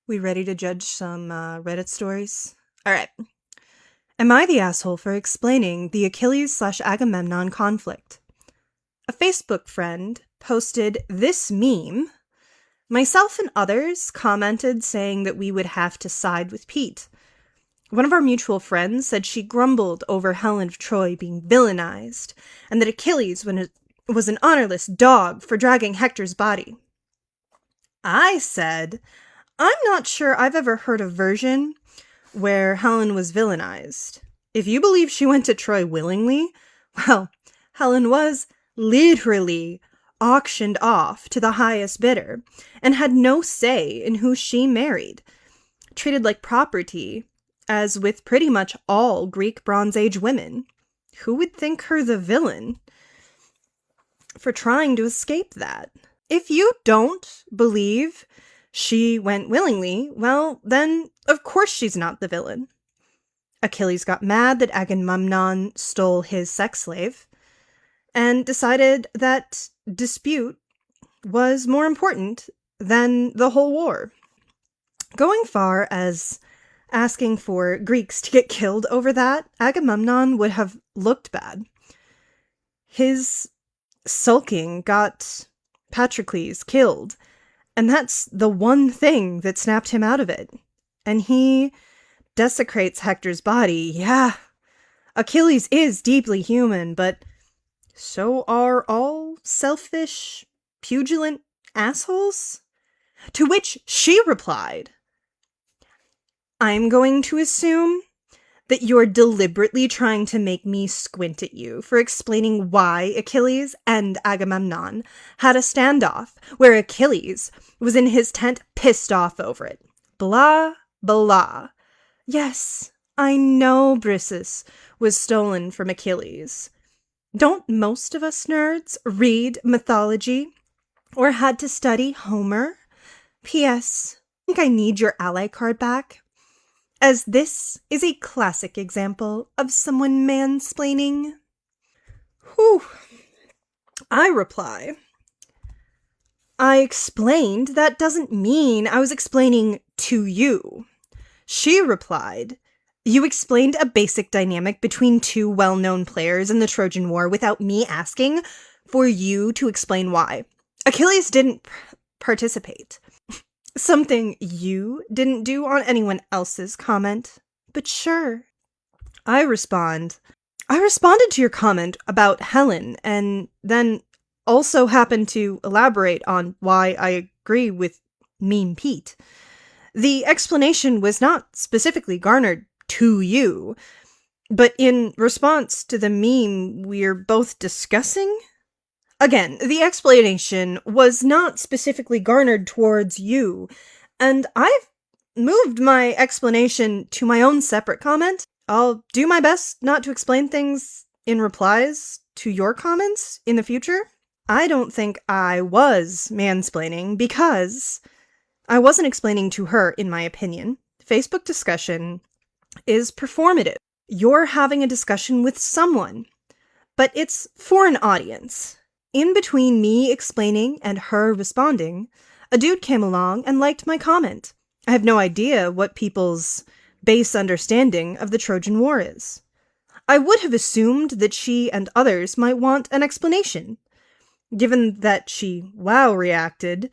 We ready to judge some Reddit stories? All right. Am I the asshole for explaining the Achilles/Agamemnon conflict? A Facebook friend posted this meme. Myself and others commented saying that we would have to side with Pete. One of our mutual friends said she grumbled over Helen of Troy being villainized, and that Achilles was an honorless dog for dragging Hector's body. I said, I'm not sure I've ever heard a version where Helen was villainized. If you believe she went to Troy willingly, well, Helen was literally auctioned off to the highest bidder and had no say in who she married, treated like property, as with pretty much all Greek Bronze Age women. Who would think her the villain for trying to escape that? If you don't believe she went willingly, well, then of course she's not the villain. Achilles got mad that Agamemnon stole his sex slave and decided that dispute was more important than the whole war, going far as asking for Greeks to get killed over that. Agamemnon would have looked bad. His sulking got Patroclus killed, and that's the one thing that snapped him out of it. And he desecrates Hector's body. Yeah, Achilles is deeply human, but so are all selfish, pugilant assholes? To which she replied, I'm going to assume that you're deliberately trying to make me squint at you for explaining why Achilles and Agamemnon had a standoff where Achilles was in his tent pissed off over it. Blah, blah. Yes, I know Briseis was stolen from Achilles. Don't most of us nerds read mythology or had to study Homer? P.S. I think I need your ally card back, as this is a classic example of someone mansplaining. Whew. I reply, I explained that doesn't mean I was explaining to you. She replied, you explained a basic dynamic between two well-known players in the Trojan War without me asking for you to explain why. Achilles didn't participate. Something you didn't do on anyone else's comment. But sure. I responded to your comment about Helen, and then also happened to elaborate on why I agree with Meme Pete. The explanation was not specifically garnered to you, but in response to the meme we're both discussing. Again, the explanation was not specifically garnered towards you, and I've moved my explanation to my own separate comment. I'll do my best not to explain things in replies to your comments in the future. I don't think I was mansplaining because I wasn't explaining to her, in my opinion. Facebook discussion is performative. You're having a discussion with someone, but it's for an audience. In between me explaining and her responding, a dude came along and liked my comment. I have no idea what people's base understanding of the Trojan War is. I would have assumed that she and others might want an explanation. Given that she wow reacted,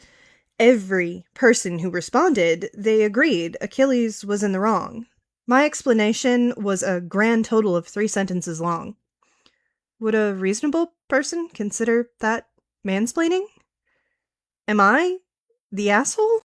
every person who responded, they agreed Achilles was in the wrong. My explanation was a grand total of 3 sentences long. Would a reasonable person consider that mansplaining? Am I the asshole?